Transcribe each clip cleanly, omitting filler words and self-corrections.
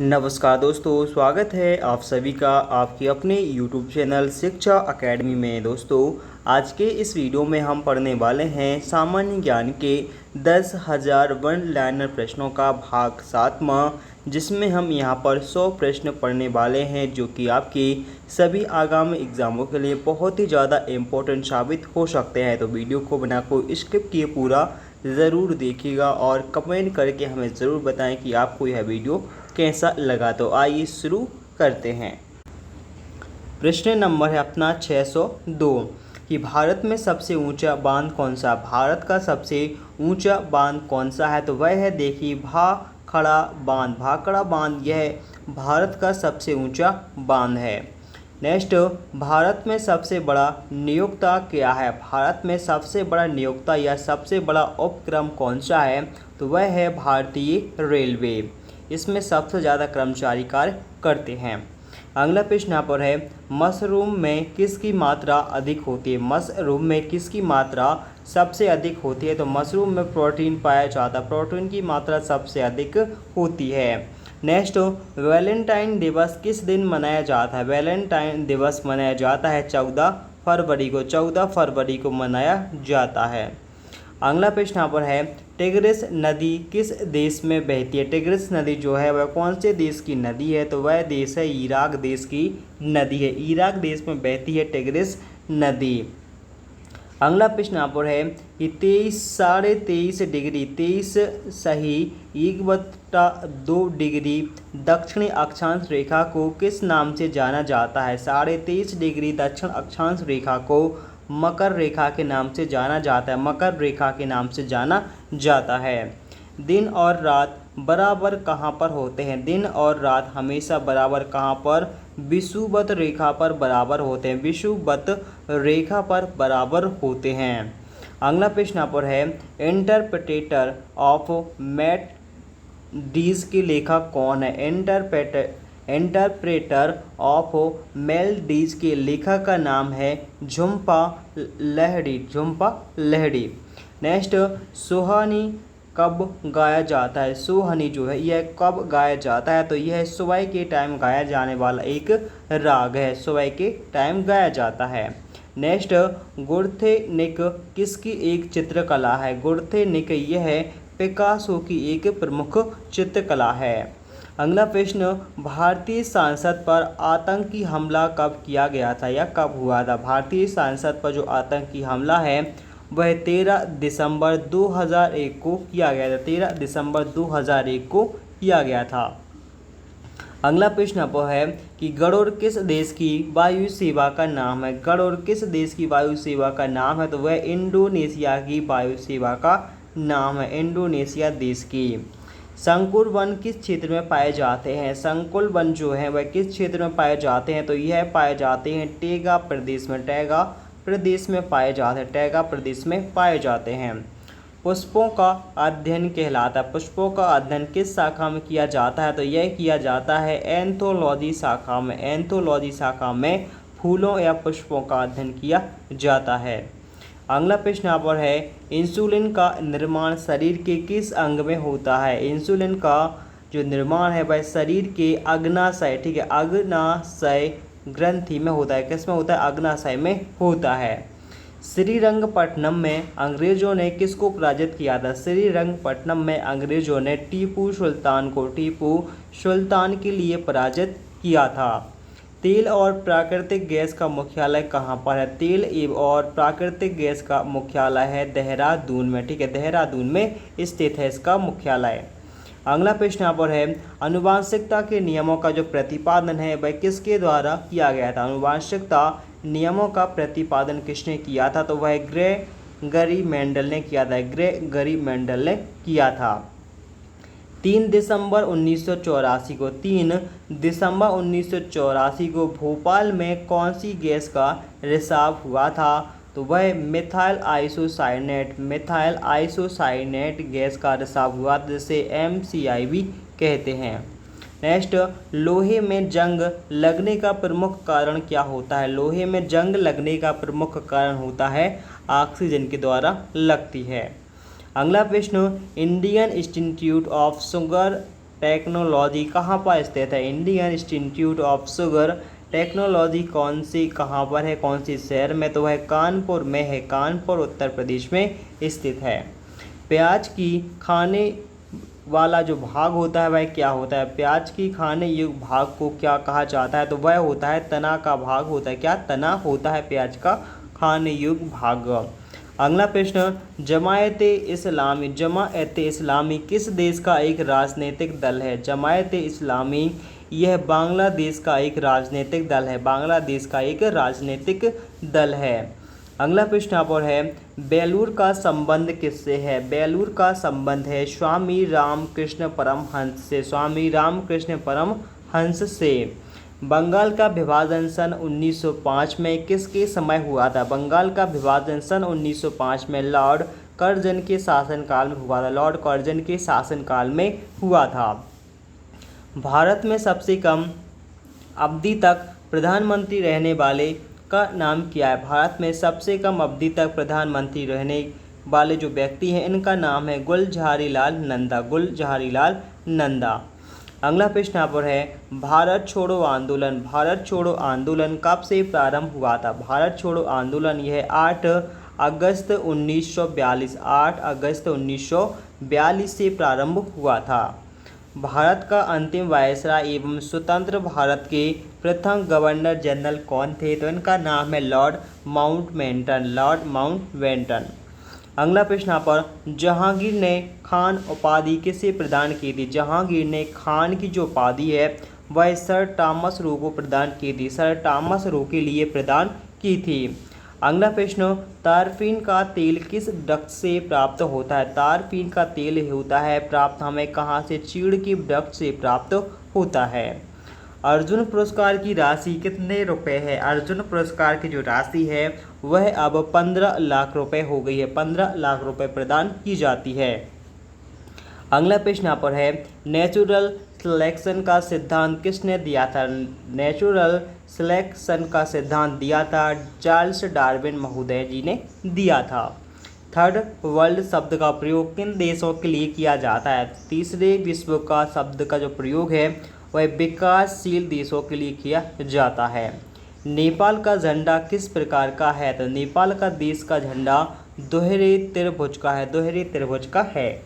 नमस्कार दोस्तों, स्वागत है आप सभी का आपके अपने YouTube चैनल शिक्षा अकेडमी में। दोस्तों, आज के इस वीडियो में हम पढ़ने वाले हैं सामान्य ज्ञान के 10,000 वन लाइनर प्रश्नों का भाग 7वां, जिसमें हम यहां पर 100 प्रश्न पढ़ने वाले हैं, जो कि आपके सभी आगामी एग्ज़ामों के लिए बहुत ही ज़्यादा इम्पोर्टेंट साबित हो सकते हैं। तो वीडियो को बिना कोई स्किप किए पूरा ज़रूर देखिएगा और कमेंट करके हमें ज़रूर बताएं कि आपको यह वीडियो कैसा लगा। तो आइए शुरू करते हैं। प्रश्न नंबर है अपना 602 कि भारत में सबसे ऊंचा बांध कौन सा। भारत का सबसे ऊंचा बांध कौन सा है, तो वह है, देखिए, भाखड़ा बांध। भाखड़ा बांध यह भारत का सबसे ऊंचा बांध है। नेक्स्ट, भारत में सबसे बड़ा नियोक्ता क्या है। भारत में सबसे बड़ा नियोक्ता या सबसे बड़ा उपक्रम कौन सा है, तो वह है भारतीय रेलवे। इसमें सबसे ज़्यादा कर्मचारी कार्य करते हैं। अगला प्रश्न यहाँ पर है, मशरूम में किसकी मात्रा अधिक होती है। मशरूम में किसकी मात्रा सबसे अधिक होती है, तो मशरूम में प्रोटीन पाया जाता है। प्रोटीन की मात्रा सबसे अधिक होती है। नेक्स्ट, वैलेंटाइन दिवस किस दिन मनाया जाता है। वैलेंटाइन दिवस मनाया जाता है 14 फरवरी को। 14 फरवरी को मनाया जाता है। अगला प्रश्न यहाँ पर है, टिग्रिस नदी किस देश में बहती है। टिग्रिस नदी जो है वह कौन से देश की नदी है, तो वह देश है इराक देश की नदी है। इराक देश में बहती है टिग्रिस नदी। अगला प्रश्न यहाँ पर है कि 23.5 डिग्री 23 सही 1/2 डिग्री दक्षिणी अक्षांश रेखा को किस नाम से जाना जाता है। 23.5 डिग्री दक्षिण अक्षांश रेखा को मकर रेखा के नाम से जाना जाता है। मकर रेखा के नाम से जाना जाता है। दिन और रात बराबर कहाँ पर होते हैं। दिन और रात हमेशा बराबर कहाँ पर, विषुवत रेखा पर बराबर होते हैं। विषुवत रेखा पर बराबर होते हैं। अगला प्रश्न यहाँ पर है, इंटरप्रेटर ऑफ मैट डीज के लेखक कौन है। इंटरप्रेटर ऑफ मेलडीज के लेखक का नाम है झुम्पा लाहिड़ी। झुम्पा लाहिड़ी। नेक्स्ट, सुहानी कब गाया जाता है। सुहानी जो है यह कब गाया जाता है, तो यह सुबह के टाइम गाया जाने वाला एक राग है। सुबह के टाइम गाया जाता है। नेक्स्ट, गुर्थे-निक किसकी एक चित्रकला है। गुर्थे-निक यह पिकासो की एक प्रमुख चित्रकला है। अगला प्रश्न, भारतीय संसद पर आतंकी हमला कब किया गया था या कब हुआ था। भारतीय संसद पर जो आतंकी हमला है वह 13 दिसंबर 2001 को किया गया था। 13 दिसंबर 2001 को किया गया था। अगला प्रश्न पर है कि गरुड़ किस देश की वायु सेवा का नाम है। गरुड़ किस देश की वायु सेवा का नाम है, तो वह इंडोनेशिया की वायु सेवा का नाम है। इंडोनेशिया देश की। संकुल वन किस क्षेत्र में पाए जाते हैं। संकुल वन जो है वह किस क्षेत्र में पाए जाते हैं, तो यह पाए जाते हैं टैगा प्रदेश में। टैगा प्रदेश में पाए जाते हैं। टैगा प्रदेश में पाए जाते हैं। पुष्पों का अध्ययन कहलाता है। पुष्पों का अध्ययन किस शाखा में किया जाता है, तो यह किया जाता है एंथोलॉजी शाखा में। एंथोलॉजी शाखा में फूलों या पुष्पों का अध्ययन किया जाता है। अगला प्रश्न यहाँ पर है, इंसुलिन का निर्माण शरीर के किस अंग में होता है। इंसुलिन का जो निर्माण है वह शरीर के अग्नाशय, ठीक है, अग्नाशय ग्रंथि में होता है। किस में होता है, अग्नाशय में होता है। श्रीरंगपट्टनम में अंग्रेजों ने किसको पराजित किया था। श्रीरंगपट्टनम में अंग्रेजों ने टीपू सुल्तान के लिए पराजित किया था। तेल और प्राकृतिक गैस का मुख्यालय कहाँ पर है। तेल और प्राकृतिक गैस का मुख्यालय है देहरादून में, ठीक है, देहरादून में स्थित है इसका मुख्यालय। अगला प्रश्न यहाँ पर है, आनुवंशिकता के नियमों का जो प्रतिपादन है वह किसके द्वारा किया गया था। आनुवंशिकता नियमों का प्रतिपादन किसने किया था, तो वह ग्रेगरी मेंडल ने किया था। ग्रेगरी मेंडल ने किया था। 3 दिसंबर 1984 को 3 दिसंबर 1984 को भोपाल में कौन सी गैस का रिसाव हुआ था, तो वह मिथाइल आइसोसाइनेट गैस का रिसाव हुआ, जिसे MCI कहते हैं। नेक्स्ट, लोहे में जंग लगने का प्रमुख कारण क्या होता है। लोहे में जंग लगने का प्रमुख कारण होता है ऑक्सीजन के द्वारा लगती है। अगला प्रश्न, Indian institute of sugar technology कहाँ पर स्थित है? Indian institute of sugar technology कौन सी कहाँ पर है, कौन सी शहर में? तो वह कानपुर में है, कानपुर उत्तर प्रदेश में स्थित है। प्याज की खाने वाला जो भाग होता है वह क्या होता है? प्याज की खाने योग्य भाग को क्या कहा जाता है? तो वह होता है तना का भाग होता है। क्या? तना होता है प्याज का खाने योग्य भाग। अगला प्रश्न, जमायत इस्लामी किस देश का एक राजनीतिक दल है? जमायत इस्लामी यह बांग्लादेश का एक राजनीतिक दल है, बांग्लादेश का एक राजनीतिक दल है। अगला प्रश्न यहाँ पर है, बेलूर का संबंध किससे है? बेलूर का संबंध है स्वामी रामकृष्ण परमहंस से, स्वामी रामकृष्ण परमहंस से। बंगाल का विभाजन सन 1905 में किसके समय हुआ था? बंगाल का विभाजन सन 1905 में लॉर्ड कर्जन के शासनकाल में हुआ था, लॉर्ड कर्जन के शासनकाल में हुआ था। भारत में सबसे कम अवधि तक प्रधानमंत्री रहने वाले का नाम क्या है? भारत में सबसे कम अवधि तक प्रधानमंत्री रहने वाले जो व्यक्ति हैं इनका नाम है गुलज़ारीलाल नंदा, गुलज़ारीलाल नंदा। अगला प्रश्न यहाँ पर है, भारत छोड़ो आंदोलन, भारत छोड़ो आंदोलन कब से प्रारंभ हुआ था? भारत छोड़ो आंदोलन यह 8 अगस्त 1942, 8 अगस्त 1942 से प्रारंभ हुआ था। भारत का अंतिम वायसराय एवं स्वतंत्र भारत के प्रथम गवर्नर जनरल कौन थे? तो इनका नाम है लॉर्ड माउंटबेटन, लॉर्ड माउंटबेटन। अगला प्रश्न यहाँ पर, जहांगीर ने खान उपाधि किसे प्रदान की थी? जहांगीर ने खान की जो उपाधि है वह सर टॉमस रो को प्रदान की थी, सर टॉमस रो के लिए प्रदान की थी। अगला प्रश्न, तारफीन का तेल किस वृक्ष से प्राप्त होता है? तारफीन का तेल होता है प्राप्त हमें कहाँ से? चीड़ के वृक्ष से प्राप्त होता है। अर्जुन पुरस्कार की राशि कितने रुपए है? अर्जुन पुरस्कार की जो राशि है वह अब 15 लाख रुपए हो गई है, 15 लाख रुपए प्रदान की जाती है। अगला प्रश्न यहाँ पर है, नेचुरल सिलेक्शन का सिद्धांत किसने दिया था? नेचुरल सिलेक्शन का सिद्धांत दिया था चार्ल्स डार्विन महोदय जी ने दिया था। थर्ड वर्ल्ड शब्द का प्रयोग किन देशों के लिए किया जाता है? तीसरे विश्व का शब्द का जो प्रयोग है वह विकासशील देशों के लिए किया जाता है। नेपाल का झंडा किस प्रकार का है? तो नेपाल का देश का झंडा दोहरे त्रिभुज का है, दोहरे त्रिभुज का है।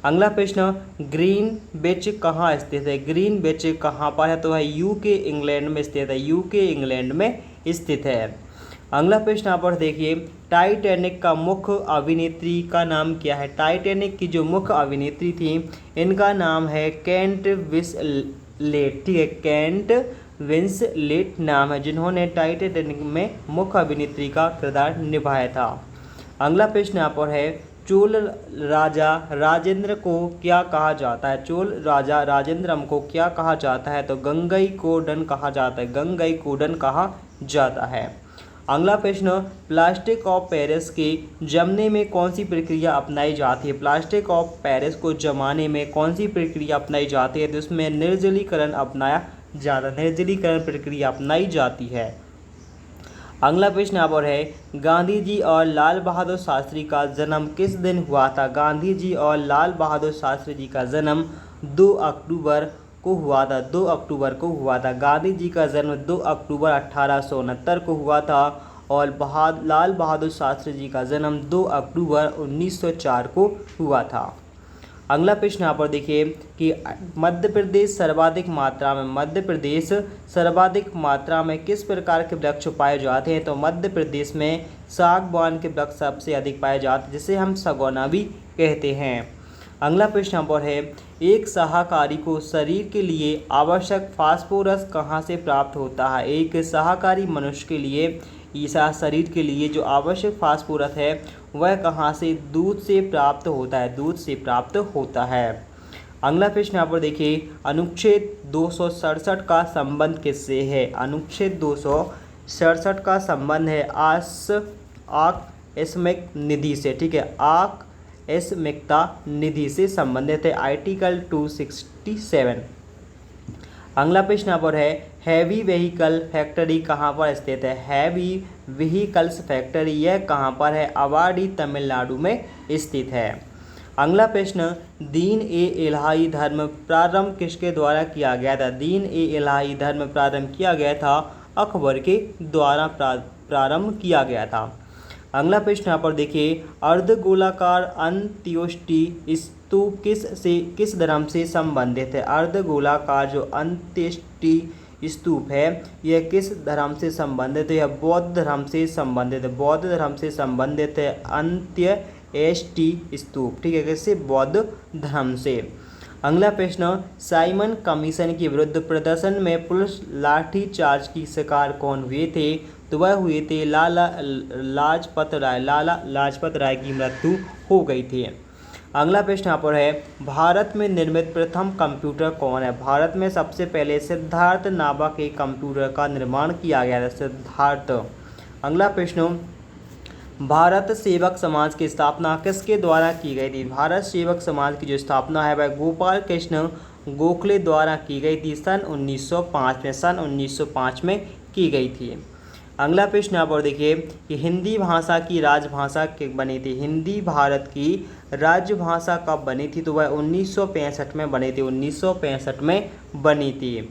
अगला प्रश्न, ग्रीनविच कहाँ स्थित है? ग्रीनविच कहाँ पर है? तो है यूके इंग्लैंड में स्थित है, यूके इंग्लैंड में स्थित है। अगला प्रश्न यहाँ पर देखिए, टाइटैनिक का मुख्य अभिनेत्री का नाम क्या है? टाइटैनिक की जो मुख्य अभिनेत्री थी इनका नाम है केट विंसलेट, ठीक है, केट विंसलेट नाम है जिन्होंने टाइटैनिक में मुख्य अभिनेत्री का किरदार निभाया था। अगला प्रश्न यहाँ पर है, चोल राजा राजेंद्र को क्या कहा जाता है? चोल राजा राजेंद्रम को क्या कहा जाता है? तो गंगईकोंडन कहा जाता है, गंगईकोंडन कहा जाता है। अगला प्रश्न, प्लास्टर ऑफ पेरिस के जमने में कौन सी प्रक्रिया अपनाई जाती है? प्लास्टर ऑफ पेरिस को जमाने में कौन सी प्रक्रिया अपनाई जाती है? तो इसमें निर्जलीकरण अपनाया जाता, निर्जलीकरण प्रक्रिया अपनाई जाती है। अगला प्रश्न यहाँ पर है, गांधी जी और लाल बहादुर शास्त्री का जन्म किस दिन हुआ था? गांधी जी और लाल बहादुर शास्त्री जी का जन्म 2 अक्टूबर को हुआ था, 2 अक्टूबर को हुआ था। गांधी जी का जन्म 2 अक्टूबर 1869 को हुआ था और लाल बहादुर शास्त्री जी का जन्म 2 अक्टूबर 1904 को हुआ था। अगला प्रश्न यहाँ पर देखिए कि मध्य प्रदेश सर्वाधिक मात्रा में किस प्रकार के वृक्ष पाए जाते हैं? तो मध्य प्रदेश में सागवान के वृक्ष सबसे अधिक पाए जाते हैं जिसे हम सगौना भी कहते हैं। अगला प्रश्न यहाँ पर है, एक शाकाहारी को शरीर के लिए आवश्यक फास्फोरस कहाँ से प्राप्त होता है? एक शाकाहारी मनुष्य के लिए शरीर के लिए जो आवश्यक फास्फोरस है वह कहाँ से? दूध से प्राप्त होता है, दूध से प्राप्त होता है। अगला प्रश्न यहाँ पर देखिए, अनुच्छेद 267 का संबंध किससे है? अनुच्छेद 267 का संबंध है आकस्मिक निधि से, ठीक है, आकस्मिकता निधि से संबंधित है, आर्टिकल 267। अगला प्रश्न यहाँ पर है, हैवी व्हीकल फैक्ट्री कहाँ पर स्थित है? हैवी व्हीकल्स फैक्ट्री यह कहाँ पर है? अवाडी तमिलनाडु में स्थित है। अगला प्रश्न, दीन ए इलाही धर्म प्रारंभ किसके द्वारा किया गया था? दीन ए इलाही धर्म प्रारंभ किया गया था अकबर के द्वारा प्रारंभ किया गया था। अगला प्रश्न यहाँ पर देखिए, अर्धगोलाकार अंत्योष्टि स्तूप किस धर्म से संबंधित है? अर्धगोलाकार जो अंत्येष्टि स्तूप है यह किस धर्म से संबंधित है? यह बौद्ध धर्म से संबंधित है। बौद्ध धर्म से संबंधित है अंत्येष्टि स्तूप, ठीक है, किससे? बौद्ध धर्म से। अगला प्रश्न, साइमन कमीशन के विरुद्ध प्रदर्शन में पुलिस लाठीचार्ज की शिकार कौन हुए थे? तो वह हुए थे लाला लाजपत राय। लाला लाजपत राय की मृत्यु हो गई थी। अगला प्रश्न यहाँ पर है, भारत में निर्मित प्रथम कंप्यूटर कौन है? भारत में सबसे पहले सिद्धार्थ नामक के कंप्यूटर का निर्माण किया गया था, सिद्धार्थ। अगला प्रश्न, भारत सेवक समाज की स्थापना किसके द्वारा की गई थी? भारत सेवक समाज की जो स्थापना है वह गोपाल कृष्ण गोखले द्वारा की गई थी सन 1905 में। सन 1905 में की गई थी। अगला प्रश्न यहाँ पर देखिए कि हिंदी भाषा की राजभाषा कब बनी थी? हिंदी भारत की राजभाषा कब बनी थी? तो वह 1965 में बनी थी। 1965 में बनी थी।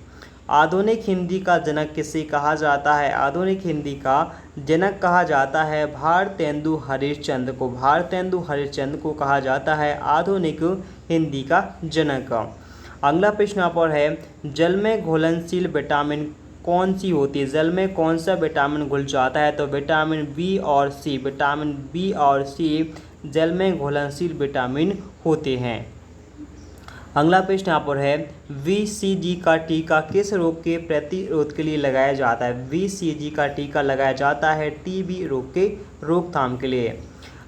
आधुनिक हिंदी का जनक किसे कहा जाता है? आधुनिक हिंदी का जनक कहा जाता है भारतेंदु हरिश्चंद्र को। भारतेंदु हरिश्चंद्र को कहा जाता है आधुनिक हिंदी का जनक। अगला प्रश्न यहाँ पर है, जल में घुलनशील विटामिन कौन सी होती है? जल में कौन सा विटामिन घुल जाता है? तो विटामिन बी और सी। विटामिन बी और सी जल में घुलनशील विटामिन होते हैं। अगला प्रश्न यहाँ पर है, VCG का टीका किस रोग के प्रतिरोध के लिए लगाया जाता है? VCG का टीका लगाया जाता है TB रोग के रोकथाम के लिए।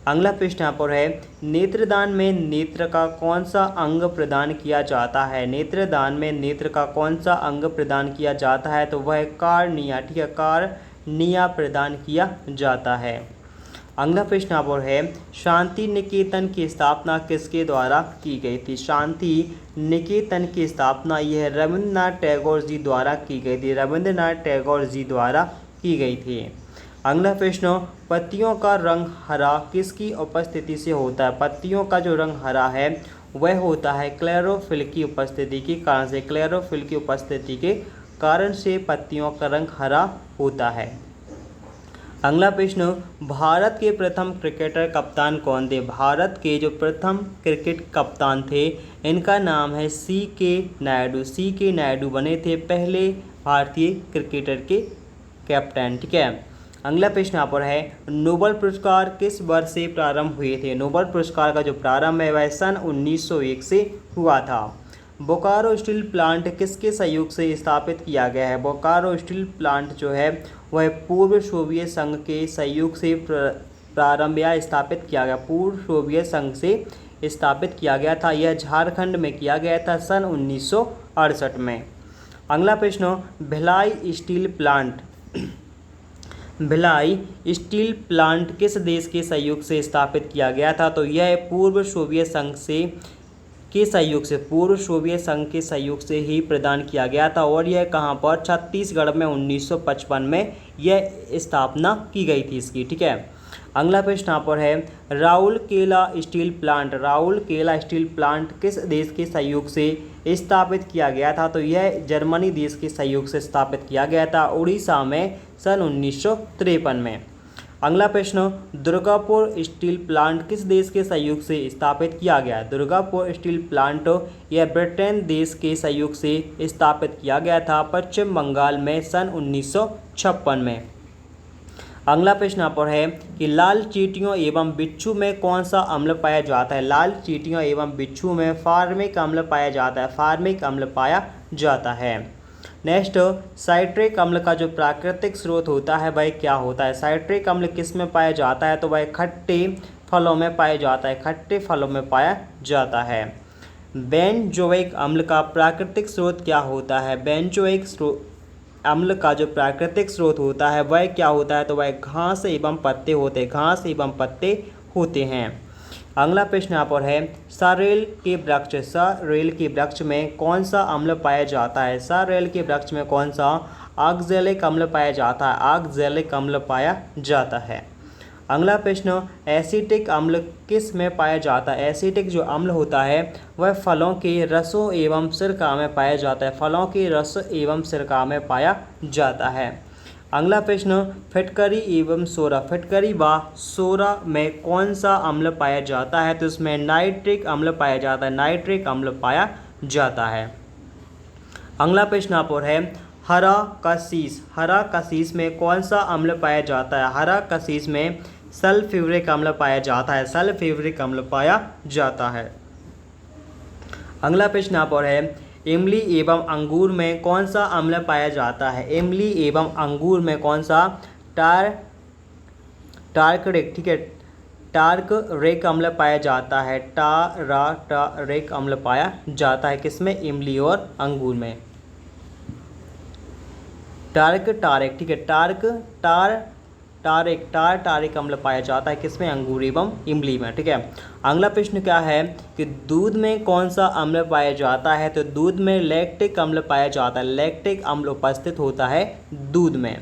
अगला प्रश्न यहाँ पर है, नेत्रदान में नेत्र का कौन सा अंग प्रदान किया जाता है? नेत्रदान में नेत्र का कौन सा अंग प्रदान किया जाता है? तो वह कार्निया, ठीक है, कार्निया प्रदान किया जाता है। अगला प्रश्न यहाँ पर है, शांति निकेतन की स्थापना किसके द्वारा की गई थी? शांति निकेतन की स्थापना यह रविंद्रनाथ टैगोर जी द्वारा की गई थी। रविंद्रनाथ टैगोर जी द्वारा की गई थी। अगला प्रश्न, पत्तियों का रंग हरा किसकी उपस्थिति से होता है? पत्तियों का जो रंग हरा है वह होता है क्लोरोफिल की उपस्थिति के कारण से। क्लोरोफिल की उपस्थिति के कारण से पत्तियों का रंग हरा होता है। अगला प्रश्न, भारत के प्रथम क्रिकेटर कप्तान कौन थे? भारत के जो प्रथम क्रिकेट कप्तान थे इनका नाम है CK नायडू। CK नायडू बने थे पहले भारतीय क्रिकेटर के कैप्टन, ठीक है। अगला प्रश्न यहाँ पर है, नोबेल पुरस्कार किस वर्ष से प्रारंभ हुए थे? नोबेल पुरस्कार का जो प्रारंभ है वह सन 1901 से हुआ था। बोकारो स्टील प्लांट किसके सहयोग से स्थापित किया गया है? बोकारो स्टील प्लांट जो है वह पूर्व सोवियत संघ के सहयोग से प्रारंभ या स्थापित किया गया। पूर्व सोवियत संघ से स्थापित किया गया था। यह झारखंड में किया गया था सन 1968 में। अगला प्रश्न, Bhilai steel plant Bhilai steel plant किस देश के सहयोग से स्थापित किया गया था? तो यह पूर्व सोवियत संघ के सहयोग से ही प्रदान किया गया था और यह कहाँ पर? छत्तीसगढ़ में 1955 में यह स्थापना की गई थी इसकी, ठीक है। अगला प्रश्न यहाँ पर है, राउरकेला स्टील प्लांट किस देश के सहयोग से स्थापित किया गया था? तो यह जर्मनी देश के सहयोग से स्थापित किया गया था उड़ीसा में सन 1953 में। अगला प्रश्न, दुर्गापुर स्टील प्लांट किस देश के सहयोग से स्थापित किया गया? दुर्गापुर स्टील प्लांट यह ब्रिटेन देश के सहयोग से स्थापित किया गया था पश्चिम बंगाल में सन 1956 में। अगला प्रश्न यहाँ पर है कि लाल चींटियों एवं बिच्छू में कौन सा अम्ल पाया जाता है? लाल चींटियों एवं बिच्छू में फार्मिक अम्ल पाया जाता है। फार्मिक अम्ल पाया जाता है। नेक्स्ट, साइट्रिक अम्ल का जो प्राकृतिक स्रोत होता है वह क्या होता है? साइट्रिक अम्ल किस में पाया जाता है? तो वह खट्टे फलों में पाया जाता है। खट्टे फलों में पाया जाता है। बेंजोइक अम्ल का प्राकृतिक स्रोत क्या होता है? बेंजोइक अम्ल का जो प्राकृतिक स्रोत होता है वह क्या होता है? तो वह घास एवं पत्ते होते हैं। अगला प्रश्न यहाँ पर है, सरेल के वृक्ष में कौन सा अम्ल पाया जाता है? सरेल के वृक्ष में कौन सा ऑक्जेलिक अम्ल पाया जाता है? ऑक्जेलिक अम्ल पाया जाता है। अगला प्रश्न, एसिटिक अम्ल किस में पाया जाता है? एसिटिक जो अम्ल होता है वह फलों के रसों एवं सिरका में पाया जाता है। फलों के रस एवं सिरका में पाया जाता है। अगला प्रश्न, फिटकरी एवं सोरा, फिटकरी व सोरा में कौन सा अम्ल पाया जाता है? तो इसमें नाइट्रिक अम्ल पाया जाता है, नाइट्रिक अम्ल पाया जाता है। अगला प्रश्न आप और है, हरा कशीस, हरा कशीस में कौन सा अम्ल पाया जाता है? हरा कशीस में सल्फ्यूरिक अम्ल पाया जाता है, सल्फ्यूरिक अम्ल पाया जाता है। अगला प्रश्न आप और है, इमली एवं अंगूर में कौन सा अम्ल पाया जाता है? इमली एवं अंगूर में कौन सा? टार्टरिक, ठीक है, टार्टरिक अम्ल पाया जाता है, टार्टरिक अम्ल पाया जाता है किसमें? इमली और अंगूर में। टार्टरिक, ठीक है, टार्टरिक अम्ल पाया जाता है किसमें? अंगूर एवं इमली में, ठीक है। अगला प्रश्न क्या है कि दूध में कौन सा अम्ल पाया जाता है? तो दूध में लैक्टिक अम्ल पाया जाता है, लैक्टिक अम्ल उपस्थित होता है दूध में।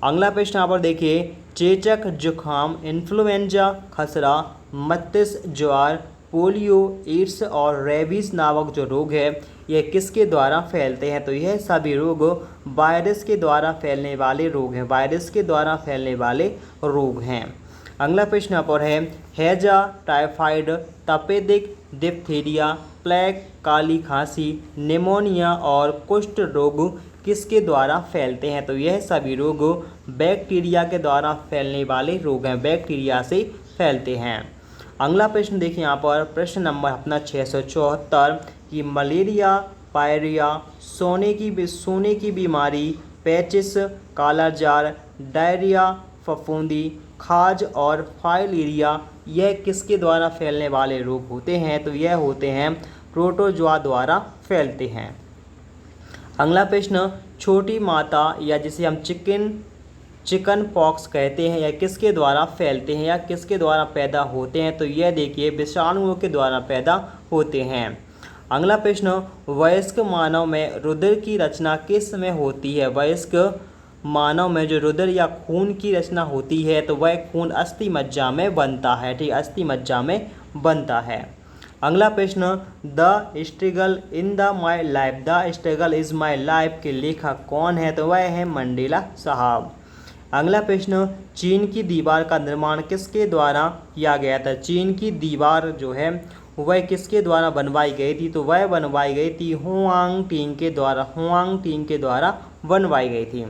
अगला प्रश्न यहाँ पर देखिए, चेचक, जुखाम, इन्फ्लुएंजा, खसरा, मस्तिष्क ज्वर, पोलियो, एड्स और रेबीज नामक जो रोग है यह किसके द्वारा फैलते हैं? तो यह सभी रोग वायरस के द्वारा फैलने वाले रोग हैं, वायरस के द्वारा फैलने वाले रोग हैं। अगला प्रश्न यहाँ पर है, हैजा, टाइफाइड, तपेदिक, डिप्थीरिया, प्लेग, काली खांसी, निमोनिया और कुष्ठ रोग किसके द्वारा फैलते हैं? तो यह सभी रोग बैक्टीरिया के द्वारा फैलने वाले रोग हैं, बैक्टीरिया से फैलते हैं। अगला प्रश्न देखिए यहाँ पर, प्रश्न नंबर अपना 674 कि मलेरिया, पायरिया, सोने की बीमारी, पेचिस, कालाजार, डायरिया, फफूंदी, खाज और फाइलेरिया यह किसके द्वारा फैलने वाले रोग होते हैं? तो यह होते हैं प्रोटोजोआ द्वारा फैलते हैं। अगला प्रश्न, छोटी माता या जिसे हम चिकन पॉक्स कहते हैं, या किसके द्वारा फैलते हैं या किसके द्वारा पैदा होते हैं? तो यह देखिए विषाणुओं के द्वारा पैदा होते हैं। अगला प्रश्न, वयस्क मानव में रुधिर की रचना किस में होती है? वयस्क मानव में जो रुधिर या खून की रचना होती है तो वह खून अस्थि मज्जा में बनता है, ठीक, अस्थि मज्जा में बनता है। अगला प्रश्न, the struggle in the my life, the struggle is my life के लेखक कौन है? तो वह है मंडेला साहब। अगला प्रश्न, चीन की दीवार का निर्माण किसके द्वारा किया गया था? चीन की दीवार जो है वह किसके द्वारा बनवाई गई थी? तो वह बनवाई गई थी हुआंग टिंग के द्वारा, हुआंग टिंग के द्वारा बनवाई गई थी।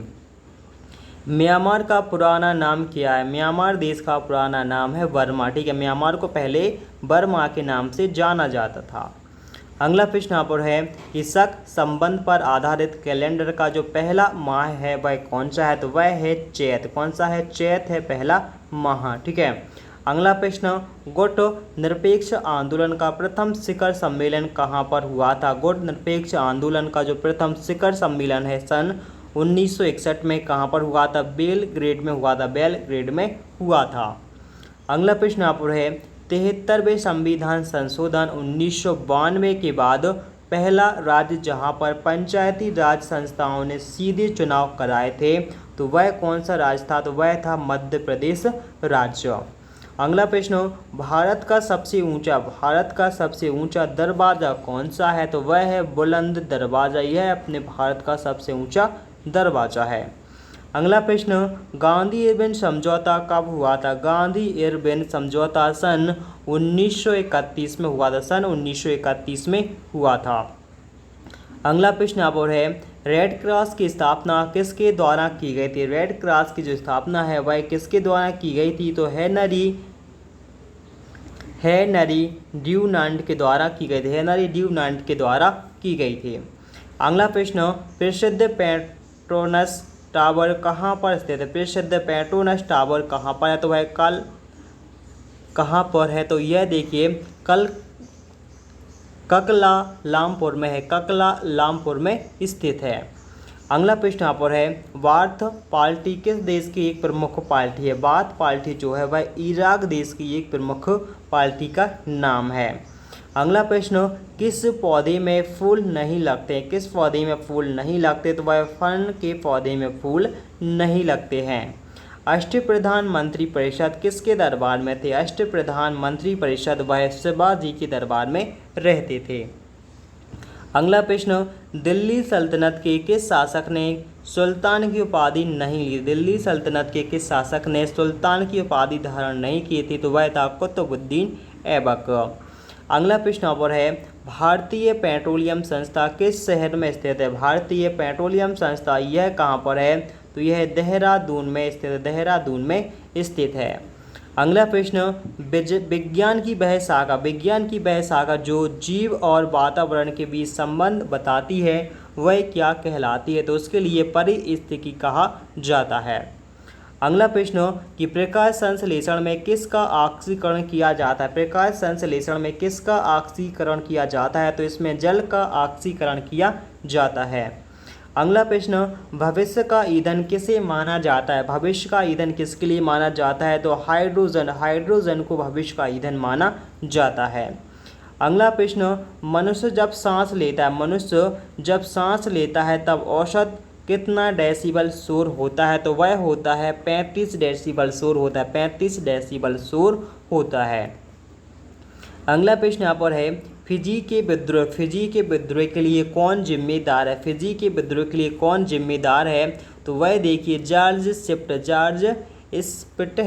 म्यांमार का पुराना नाम क्या है? म्यांमार देश का पुराना नाम है बर्मा, ठीक है, म्यांमार को पहले बर्मा के नाम से जाना जाता था। अगला प्रश्न यहाँ पर है कि शक संबंध पर आधारित कैलेंडर का जो पहला माह है वह कौन सा है? तो वह है चैत। कौन सा है? चैत है पहला माह, ठीक है। अगला प्रश्न, गुट निरपेक्ष आंदोलन का प्रथम शिखर सम्मेलन कहाँ पर हुआ था? गुट निरपेक्ष आंदोलन का जो प्रथम शिखर सम्मेलन है सन 1961 में कहाँ पर हुआ था? बेलग्रेड में हुआ था, बेलग्रेड में हुआ था। अगला प्रश्न यहाँ पर है, 73वें संविधान संशोधन 1992 के बाद पहला राज्य जहां पर पंचायती राज संस्थाओं ने सीधे चुनाव कराए थे तो वह कौन सा राज्य था? तो वह था मध्य प्रदेश राज्य। अगला प्रश्न, भारत का सबसे ऊंचा दरवाज़ा कौन सा है? तो वह है बुलंद दरवाज़ा, यह अपने भारत का सबसे ऊंचा दरवाज़ा है। अगला प्रश्न, गांधी इरविन समझौता कब हुआ था? गांधी इरविन समझौता सन 1931 में हुआ था, सन 1931 में हुआ था। अगला प्रश्न यहाँ पर है, रेड क्रॉस की स्थापना किसके द्वारा की गई थी? रेड क्रॉस की जो स्थापना है वह किसके द्वारा की गई थी? तो हेनरी ड्यूनांट के द्वारा की गई थी, हेनरी ड्यूनांट के द्वारा की गई थी। अगला प्रश्न, प्रसिद्ध पेट्रोनस टावर कहाँ पर स्थित है? प्रसिद्ध पेट्रोनस टावर कहाँ पर है? तो वह कहाँ पर है? तो यह देखिए ककलालामपुर में है, ककलालामपुर में स्थित है। अगला प्रश्न यहाँ पर है, बाथ पार्टी किस देश की एक प्रमुख पार्टी है? बाथ पार्टी जो है वह इराक देश की एक प्रमुख पार्टी का नाम है। अगला प्रश्न, किस पौधे में फूल नहीं लगते? किस पौधे में फूल नहीं लगते? तो वह फर्न के पौधे में फूल नहीं लगते हैं। अष्टप्रधान मंत्री परिषद किसके दरबार में थे? अष्टप्रधान मंत्री परिषद वह शिवाजी के दरबार में रहते थे। अगला प्रश्न, दिल्ली सल्तनत के किस शासक ने सुल्तान की उपाधि नहीं ली? दिल्ली सल्तनत के किस शासक ने सुल्तान की उपाधि धारण नहीं की थी? तो वह था कुतुबुद्दीन ऐबक। अगला प्रश्न पर है, भारतीय पेट्रोलियम संस्था किस शहर में स्थित है? भारतीय पेट्रोलियम संस्था यह कहाँ पर है? तो यह देहरादून में स्थित है, देहरादून में स्थित है। अगला प्रश्न, विज्ञान की वह शाखा जो जीव और वातावरण के बीच संबंध बताती है वह क्या कहलाती है? तो उसके लिए पारिस्थितिकी कहा जाता है। अगला प्रश्न कि प्रकाश संश्लेषण में किसका ऑक्सीकरण किया जाता है? प्रकाश संश्लेषण में किसका ऑक्सीकरण किया जाता है? तो इसमें जल का ऑक्सीकरण किया जाता है। अगला प्रश्न, भविष्य का ईंधन किसे माना जाता है? भविष्य का ईंधन किसके लिए माना जाता है? तो हाइड्रोजन को भविष्य का ईंधन माना जाता है। अगला प्रश्न, मनुष्य जब सांस लेता है तब औसत कितना डेसिबल शोर होता है? तो वह होता है 35 डेसिबल शोर होता है, 35 डेसिबल शोर होता है। अगला प्रश्न यहाँ पर है, फिजी के विद्रोह के लिए कौन जिम्मेदार है? फिजी के विद्रोह के लिए कौन जिम्मेदार है? तो वह देखिए जॉर्ज स्पिट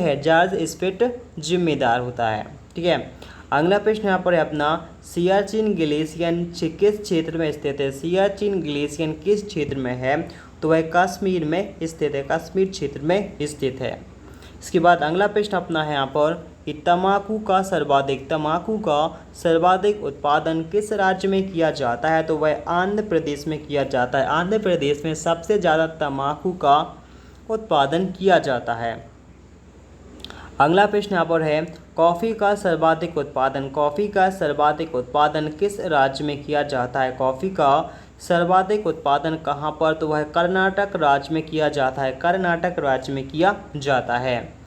जिम्मेदार होता है। ठीक है। अगला प्रश्न यहाँ पर है अपना, सियाचिन ग्लेशियर किस क्षेत्र में स्थित है? सियाचिन ग्लेशियर किस क्षेत्र में है? तो वह कश्मीर में स्थित है, कश्मीर क्षेत्र में स्थित है। इसके बाद अगला प्रश्न अपना है यहाँ पर कि तंबाकू का सर्वाधिक उत्पादन किस राज्य में किया जाता है? तो वह आंध्र प्रदेश में किया जाता है। आंध्र प्रदेश में सबसे ज़्यादा तंबाकू का उत्पादन किया जाता है। अगला प्रश्न यहाँ पर है, कॉफ़ी का सर्वाधिक उत्पादन किस राज्य में किया जाता है? कॉफ़ी का सर्वाधिक उत्पादन कहाँ पर? तो वह कर्नाटक राज्य में किया जाता है, कर्नाटक राज्य में किया जाता है।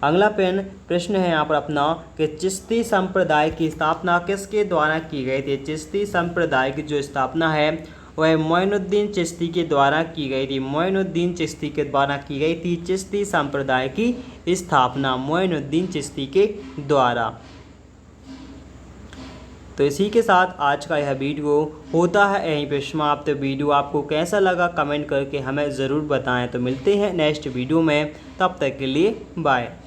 अगला प्रश्न है यहाँ पर अपना कि चिश्ती संप्रदाय की स्थापना किसके द्वारा की गई थी? चिश्ती संप्रदाय की जो स्थापना है वह मोइनुद्दीन चिश्ती के द्वारा की गई थी, मोइनुद्दीन चिश्ती के द्वारा की गई थी चिश्ती संप्रदाय की स्थापना मोइनुद्दीन चिश्ती के द्वारा। तो इसी के साथ आज का यह वीडियो होता है यहीं पे समाप्त। वीडियो आपको कैसा लगा कमेंट करके हमें ज़रूर बताएं। तो मिलते हैं नेक्स्ट वीडियो में, तब तक के लिए बाय।